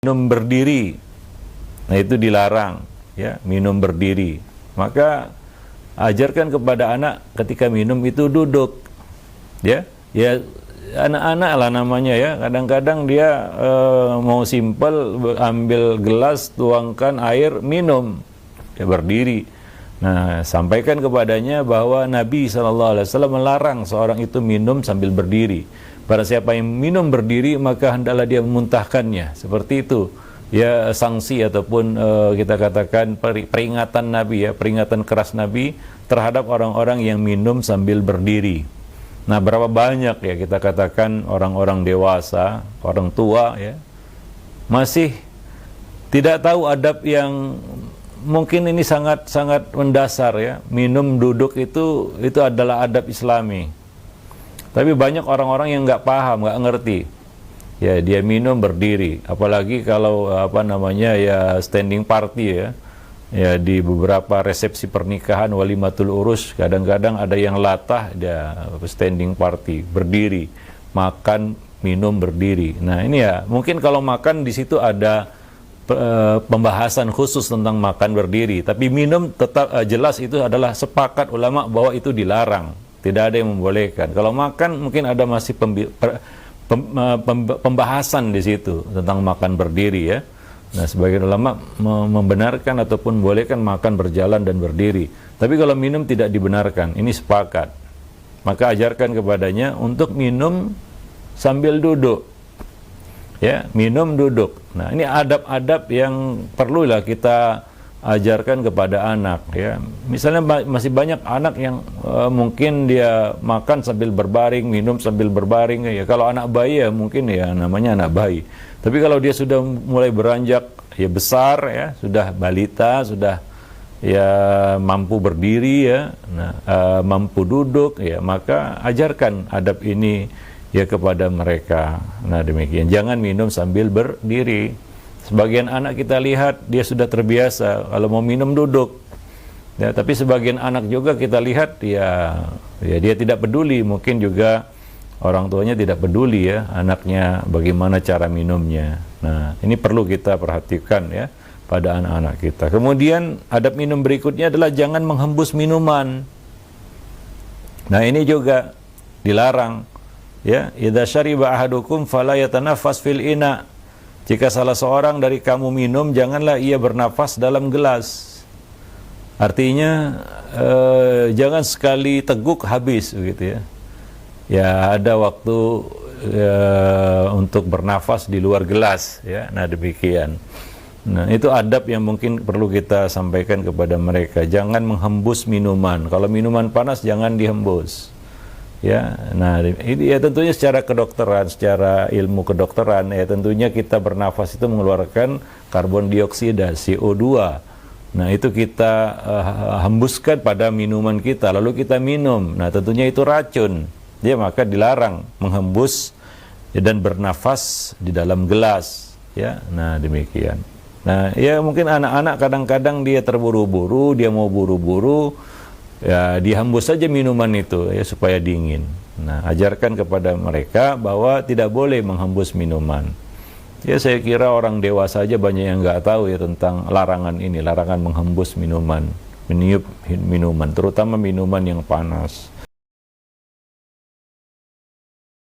minum berdiri, nah itu dilarang, ya, minum berdiri. Maka ajarkan kepada anak ketika minum itu duduk, ya, ya anak-anak lah namanya ya. Kadang-kadang dia mau simpel, ambil gelas, tuangkan air, minum, ya berdiri. Nah, sampaikan kepadanya bahwa Nabi SAW melarang seorang itu minum sambil berdiri. Barang siapa yang minum berdiri, maka hendaklah dia memuntahkannya. Seperti itu. Ya, sanksi ataupun kita katakan peringatan Nabi, ya, peringatan keras Nabi terhadap orang-orang yang minum sambil berdiri. Nah, berapa banyak ya kita katakan orang-orang dewasa, orang tua ya, masih tidak tahu adab yang mungkin ini sangat mendasar ya. Minum duduk itu adalah adab Islami. Tapi banyak orang-orang yang nggak paham, nggak ngerti. Ya, dia minum berdiri. Apalagi kalau ya standing party ya. Ya, di beberapa resepsi pernikahan, walimatul urus, kadang-kadang ada yang latah, dia standing party, berdiri, makan, minum berdiri. Nah, ini ya, mungkin kalau makan di situ ada pembahasan khusus tentang makan berdiri, tapi minum tetap jelas itu adalah sepakat ulama bahwa itu dilarang, tidak ada yang membolehkan. Kalau makan mungkin ada masih pembahasan di situ tentang makan berdiri ya. Nah, sebagian ulama membenarkan ataupun membolehkan makan berjalan dan berdiri. Tapi kalau minum tidak dibenarkan, ini sepakat. Maka ajarkan kepadanya untuk minum sambil duduk. Ya, minum duduk. Nah, ini adab-adab yang perlulah kita ajarkan kepada anak ya. Misalnya masih banyak anak yang mungkin dia makan sambil berbaring, minum sambil berbaring ya. Kalau anak bayi ya mungkin ya namanya anak bayi. Tapi kalau dia sudah mulai beranjak ya besar ya, sudah balita, sudah ya mampu berdiri ya, nah, mampu duduk ya, maka ajarkan adab ini ya kepada mereka. Nah, demikian. Jangan minum sambil berdiri. Sebagian anak kita lihat dia sudah terbiasa kalau mau minum duduk. Ya, tapi sebagian anak juga kita lihat ya dia tidak peduli, mungkin juga orang tuanya tidak peduli ya anaknya bagaimana cara minumnya. Nah, ini perlu kita perhatikan ya pada anak-anak kita. Kemudian adab minum berikutnya adalah jangan menghembus minuman. Nah, ini juga dilarang. Ya, idza syariba ahadukum fala yatanaffas fil ina. Jika salah seorang dari kamu minum, janganlah ia bernafas dalam gelas. Artinya jangan sekali teguk habis begitu ya. Ya, ada waktu untuk bernafas di luar gelas ya. Nah, demikian. Nah, itu adab yang mungkin perlu kita sampaikan kepada mereka. Jangan menghembus minuman. Kalau minuman panas jangan dihembus. Ya, nah ini ya tentunya secara kedokteran, secara ilmu kedokteran ya tentunya kita bernafas itu mengeluarkan karbon dioksida CO2. Nah, itu kita hembuskan pada minuman kita, lalu kita minum. Nah, tentunya itu racun. Ya, maka dilarang menghembus dan bernafas di dalam gelas. Ya, nah demikian. Nah, ya mungkin anak-anak kadang-kadang dia terburu-buru, dia mau buru-buru. Ya, dihembus saja minuman itu ya supaya dingin. Nah, ajarkan kepada mereka bahwa tidak boleh menghembus minuman. Ya, saya kira orang dewasa saja banyak yang nggak tahu ya tentang larangan ini, larangan menghembus minuman, meniup minuman, terutama minuman yang panas.